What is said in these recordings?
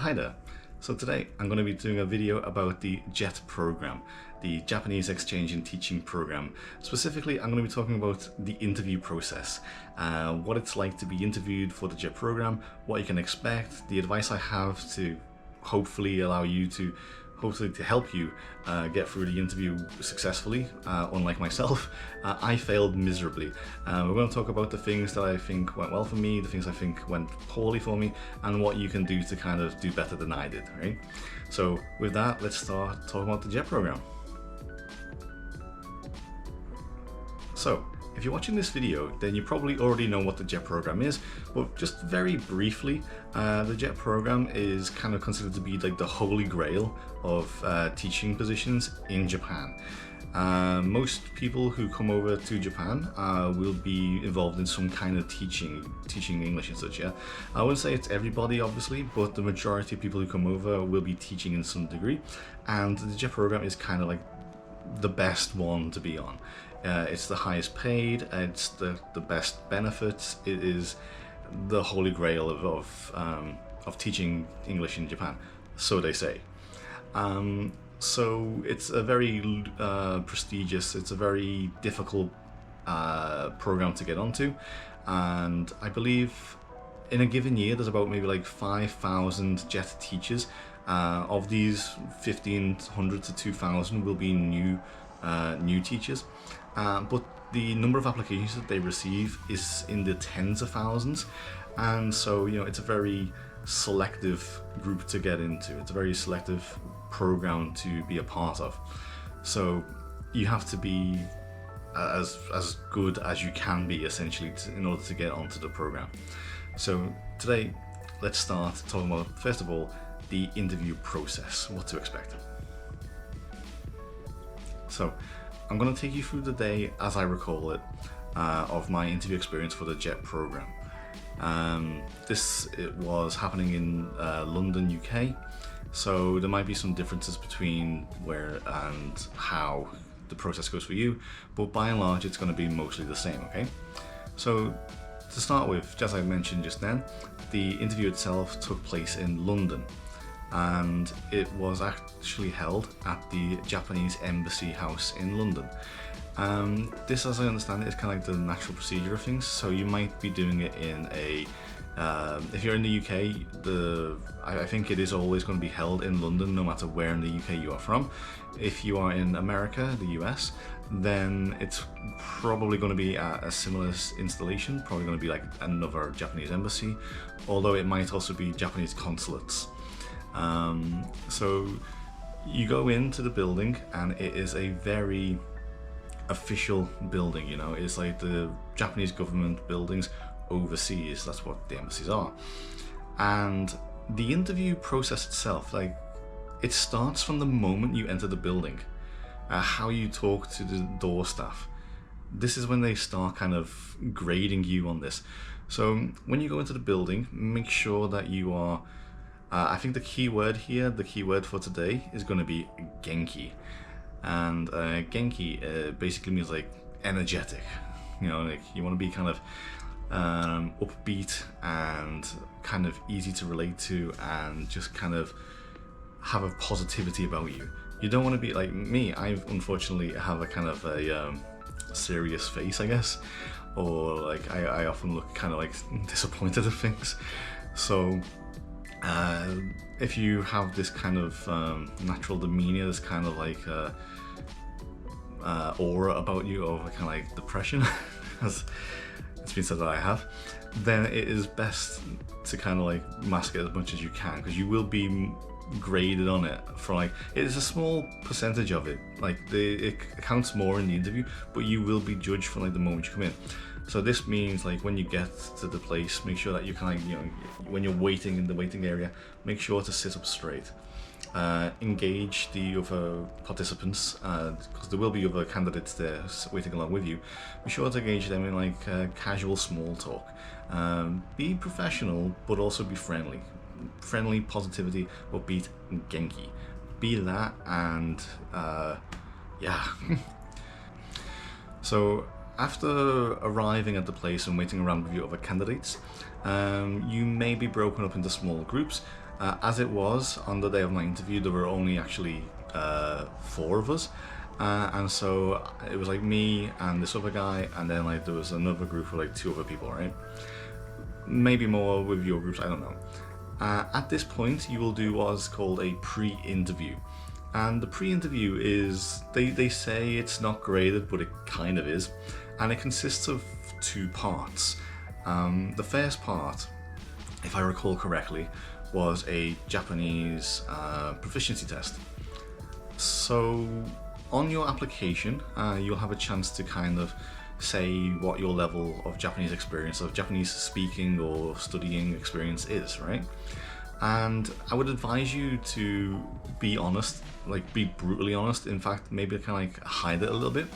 Hi there. So today I'm going to be doing a video about the JET program, the Japanese Exchange in Teaching program. Specifically, I'm going to be talking about the interview process, what it's like to be interviewed for the JET program, what you can expect, the advice I have to hopefully allow you to help you get through the interview successfully. Unlike myself, I failed miserably. We're going to talk about the things that I think went well for me, the things I think went poorly for me, and what you can do to kind of do better than I did, right? So with that, let's start talking about the JET program. So, if you're watching this video, then you probably already know what the JET program is, but just very briefly, the JET program is kind of considered to be like the holy grail of teaching positions in Japan. Most people who come over to Japan will be involved in some kind of teaching English and such, yeah. I wouldn't say it's everybody, obviously, but the majority of people who come over will be teaching in some degree, and the JET program is kind of like the best one to be on. It's the highest paid, it's the best benefits, it is the holy grail of teaching English in Japan, so they say. So it's a very prestigious, it's a very difficult program to get onto, and I believe in a given year there's about maybe like 5,000 JET teachers. Of these, 1,500 to 2,000 will be new teachers, but the number of applications that they receive is in the tens of thousands, and so it's a very selective group to get into. It's a very selective program to be a part of, so you have to be as good as you can be, essentially, in order to get onto the program. So today, let's start talking about, first of all, the interview process, what to expect. So I'm going to take you through the day as I recall it, of my interview experience for the JET program. It was happening in London, UK, so there might be some differences between where and how the process goes for you, but by and large it's going to be mostly the same, okay? So to start with, as I mentioned just then, the interview itself took place in London, and it was actually held at the Japanese Embassy House in London. This, as I understand it, is kind of like the natural procedure of things, so you might be doing it in a if you're in the UK, I think it is always going to be held in London no matter where in the UK you are from. If you are in America, the US, then it's probably going to be a similar installation, probably going to be like another Japanese embassy, although it might also be Japanese consulates. So you go into the building, and it is a very official building, it's like the Japanese government buildings overseas. That's what the embassies are. And the interview process itself, like, it starts from the moment you enter the building, how you talk to the door staff. This is when they start kind of grading you on this. So when you go into the building, make sure that you are I think the key word here, the key word for today, is going to be Genki. And Genki basically means like energetic. Like you want to be kind of upbeat and kind of easy to relate to, and just kind of have a positivity about you. You don't want to be like me. I unfortunately have a kind of a serious face, I guess, or like I often look kind of like disappointed at things. So if you have this kind of natural demeanor, this kind of like aura about you, or kind of like depression, as it's been said that I have, then it is best to kind of like mask it as much as you can, because you will be graded on it for like, it is a small percentage of it, like it counts more in the interview, but you will be judged from like the moment you come in. So this means like when you get to the place, make sure that you kind of, when you're waiting in the waiting area, make sure to sit up straight. Engage the other participants, because there will be other candidates there waiting along with you. Be sure to engage them in like casual small talk. Be professional, but also be friendly. Friendly, positivity, upbeat, and Genki. Be that, and yeah. So after arriving at the place and waiting around with your other candidates, you may be broken up into small groups, As it was, on the day of my interview, there were only actually 4 of us. And so it was like me and this other guy, and then like there was another group of like 2 other people, right? Maybe more with your groups, I don't know. At this point, you will do what's called a pre-interview. And the pre-interview is, they say it's not graded, but it kind of is. And it consists of 2 parts. The first part, if I recall correctly, was a Japanese proficiency test. So on your application, you'll have a chance to kind of say what your level of Japanese experience, of Japanese speaking or studying experience is, right? And I would advise you to be honest, like be brutally honest. In fact, maybe kind of like hide it a little bit,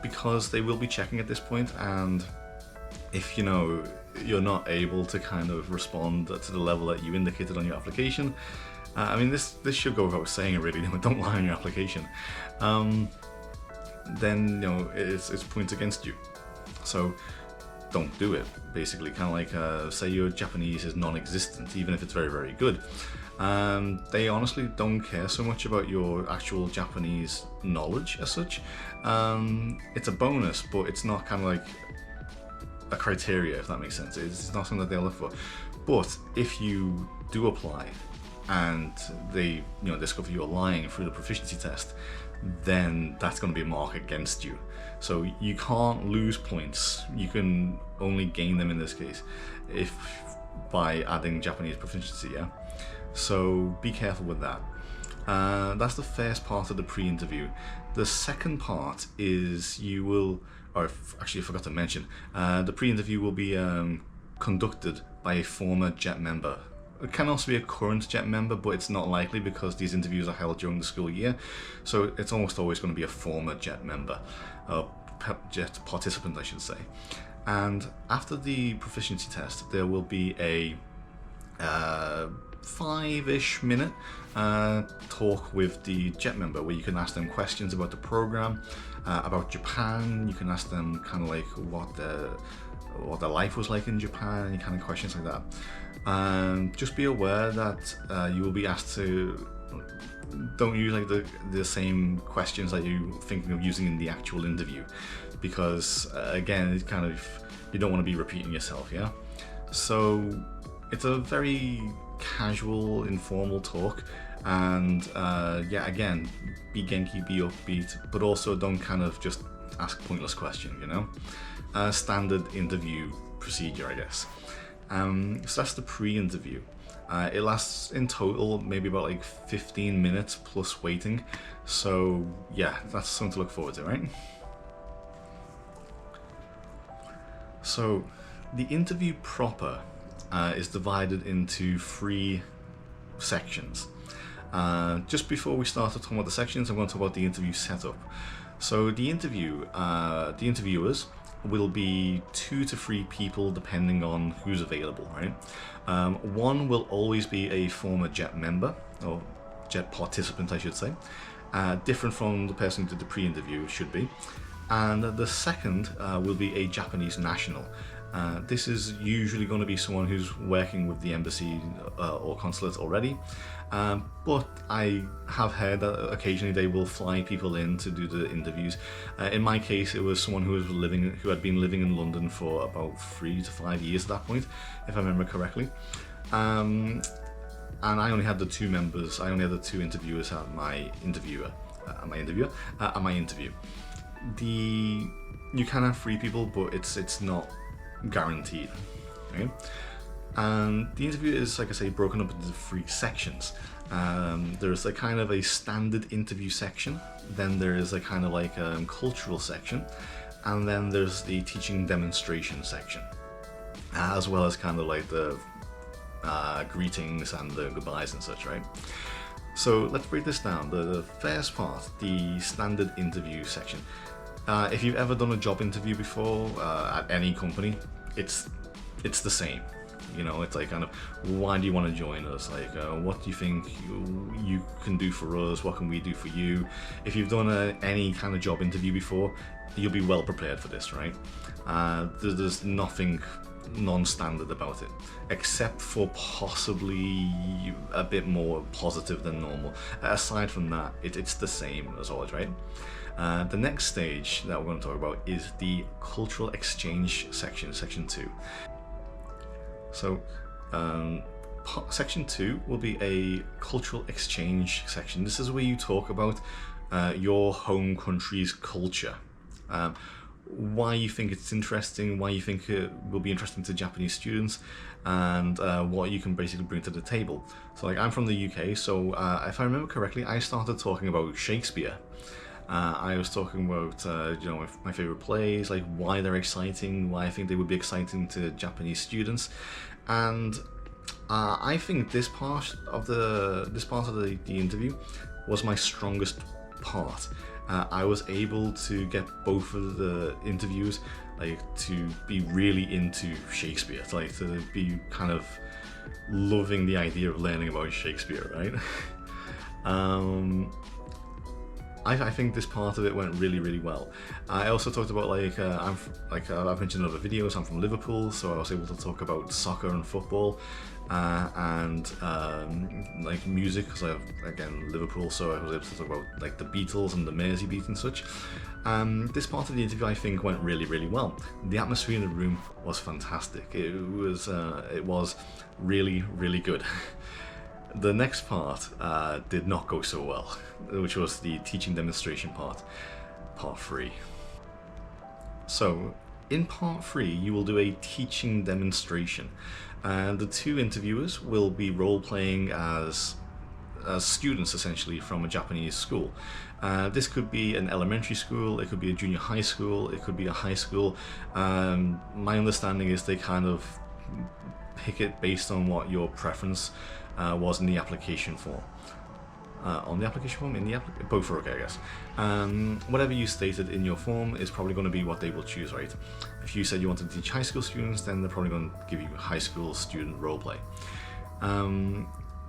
because they will be checking at this point, and if you know you're not able to kind of respond to the level that you indicated on your application, I mean this should go without saying really, don't lie on your application, then you know it's points against you. So don't do it, basically. Kind of like say your Japanese is non-existent, even if it's very, very good. They honestly don't care so much about your actual Japanese knowledge as such. It's a bonus, but it's not kind of like a criteria, if that makes sense. It's not something that they'll look for. But if you do apply and they discover you're lying through the proficiency test, then that's going to be a mark against you. So you can't lose points. You can only gain them in this case if by adding Japanese proficiency, yeah? So be careful with that. That's the first part of the pre-interview. The second part is actually I forgot to mention, the pre-interview will be conducted by a former JET member. It can also be a current JET member, but it's not likely because these interviews are held during the school year. So it's almost always going to be a former JET member, JET participant, I should say. And after the proficiency test, there will be a 5-ish minute talk with the JET member, where you can ask them questions about the program, about Japan. You can ask them kind of like what their life was like in Japan, any kind of questions like that. Just be aware that you will be asked to don't use like the same questions that you're thinking of using in the actual interview, because again, it kind of, you don't want to be repeating yourself, yeah? So it's a very casual, informal talk, and yeah, again, be Genki, be upbeat, but also don't kind of just ask pointless questions, you know? Standard interview procedure, I guess. So that's the pre-interview. It lasts in total maybe about like 15 minutes plus waiting. So yeah, that's something to look forward to, right? So the interview proper is divided into 3 sections. Just before we start talking about the sections, I'm going to talk about the interview setup. So the interviewers will be 2 to 3 people depending on who's available, right? One will always be a former JET member, or JET participant I should say, different from the person who did the pre-interview should be. And the second will be a Japanese national. This is usually going to be someone who's working with the embassy or consulate already, but I have heard that occasionally they will fly people in to do the interviews. In my case, it was someone who had been living in London for about 3 to 5 years at that point, if I remember correctly. And I only had the 2 members. I only had the 2 interviewers at my interview. You can have 3 people, but it's not guaranteed. Okay? And the interview is, like I say, broken up into 3 sections. There's a kind of a standard interview section, then there is a kind of like a cultural section, and then there's the teaching demonstration section, as well as kind of like the greetings and the goodbyes and such, right? So let's break this down. The first part, the standard interview section. If you've ever done a job interview before at any company, it's the same. You know, it's like kind of, why do you want to join us? Like, what do you think you can do for us? What can we do for you? If you've done any kind of job interview before, you'll be well prepared for this, right? There's nothing non-standard about it, except for possibly a bit more positive than normal. Aside from that, it's the same as always, right? The next stage that we're going to talk about is the cultural exchange section, section 2. So section 2 will be a cultural exchange section. This is where you talk about your home country's culture, why you think it's interesting, why you think it will be interesting to Japanese students, and what you can basically bring to the table. So like, I'm from the UK, so if I remember correctly, I started talking about Shakespeare. I was talking about you know, my favorite plays, like why they're exciting, why I think they would be exciting to Japanese students, and I think this part of the interview was my strongest part. I was able to get both of the interviewers like to be really into Shakespeare, to be kind of loving the idea of learning about Shakespeare, right? I think this part of it went really well. I also talked about I've mentioned in other videos, I'm from Liverpool, so I was able to talk about soccer and football, and like music, because again, Liverpool, so I was able to talk about like the Beatles and the Merseybeat and such. This part of the interview I think went really well. The atmosphere in the room was fantastic. It was really good. The next part did not go so well, which was the teaching demonstration part 3. So in part 3 you will do a teaching demonstration, and the two interviewers will be role-playing as students essentially from a Japanese school. This could be an elementary school, it could be a junior high school, it could be a high school. My understanding is they kind of pick it based on what your preference was in the application form. On the application form? Both are okay, I guess. Whatever you stated in your form is probably going to be what they will choose, right? If you said you wanted to teach high school students, then they're probably going to give you high school student roleplay.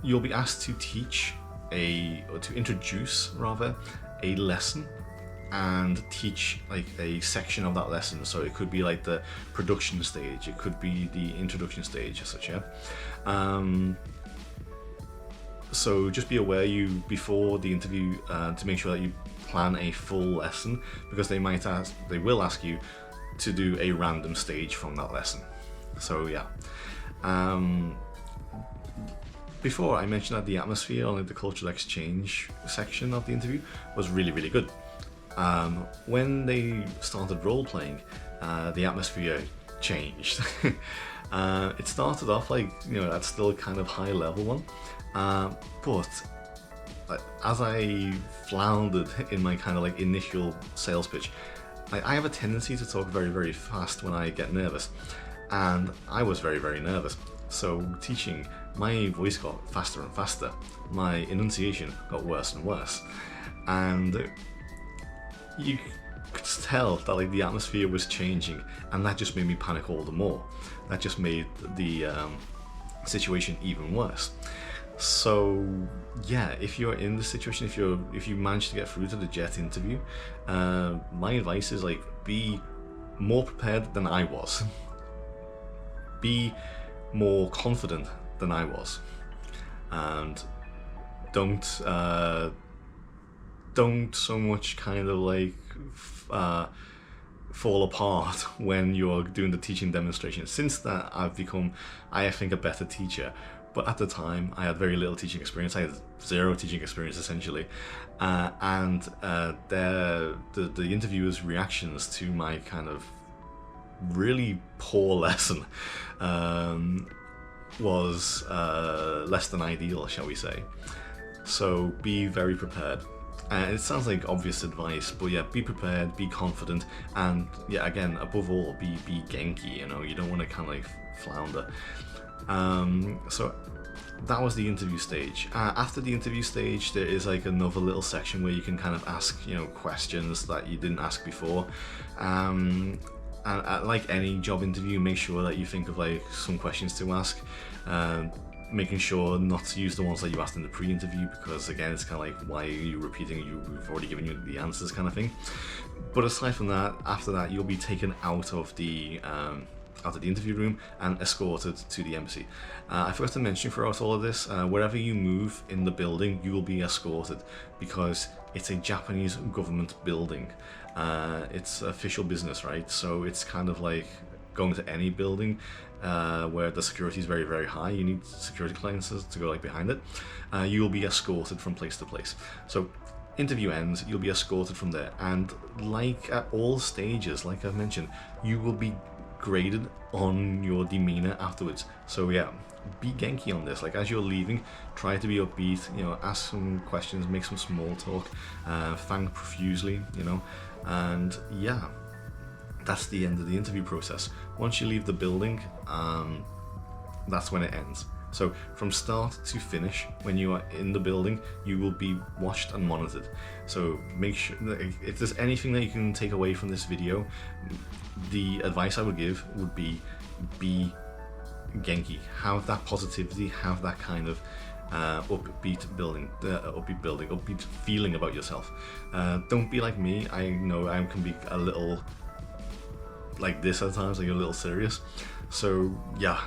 You'll be asked to introduce a lesson and teach like a section of that lesson. So it could be like the production stage, it could be the introduction stage as such, yeah? So just be aware before the interview to make sure that you plan a full lesson, because they will ask you to do a random stage from that lesson. So yeah. Before I mentioned that the atmosphere on the cultural exchange section of the interview was really good. When they started role-playing, the atmosphere changed. It started off like, you know, that's still kind of high level one, but as I floundered in my kind of like initial sales pitch, I have a tendency to talk very fast when I get nervous, and I was very nervous. So teaching, my voice got faster and faster, my enunciation got worse and worse, and you could tell that like the atmosphere was changing, and that just made me panic all the more. That just made the situation even worse. So yeah, if you're in this situation, if you manage to get through to the JET interview, my advice is like, be more prepared than I was. Be more confident than I was, and don't so much kind of like fall apart when you're doing the teaching demonstration. Since that, I think, a better teacher, but at the time I had very little teaching experience. I had zero teaching experience essentially, and the interviewers' reactions to my kind of really poor lesson was less than ideal, shall we say. So be very prepared. It sounds like obvious advice, but yeah, be prepared, be confident, and yeah, again, above all, be Genki, you know, you don't want to kind of like flounder. So that was the interview stage. After the interview stage, there is like another little section where you can kind of ask, you know, questions that you didn't ask before. And like any job interview, make sure that you think of like some questions to ask, making sure not to use the ones that you asked in the pre-interview, because again, it's kind of like, why are you repeating, we've already given you the answers kind of thing. But aside from that, after that, you'll be taken out of the out of the interview room and escorted to the embassy. I forgot to mention throughout all of this, wherever you move in the building, you will be escorted because it's a Japanese government building. It's official business, right? So it's kind of like going to any building where the security is very, very high. You need security clearances to go like behind it. You will be escorted from place to place. So interview ends, you'll be escorted from there, and like at all stages, like I've mentioned, you will be graded on your demeanor afterwards. So yeah, be Genki on this. Like as you're leaving, try to be upbeat, you know, ask some questions, make some small talk, thank profusely, you know, and yeah, that's the end of the interview process. Once you leave the building, that's when it ends. So from start to finish, when you are in the building, you will be watched and monitored. So make sure that if there's anything that you can take away from this video, the advice I would give would be Genki. Have that positivity, have that kind of upbeat feeling about yourself. Don't be like me. I know I can be a little like this at times, like a little serious. So yeah,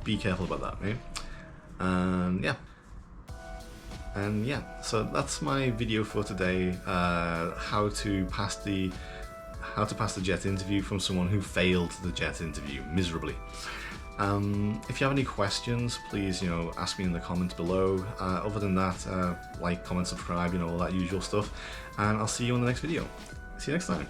be careful about that, right? And yeah, so that's my video for today. How to pass the JET interview from someone who failed the JET interview miserably. If you have any questions, please, you know, ask me in the comments below. Other than that, like, comment, subscribe, you know, all that usual stuff. And I'll see you in the next video. See you next time.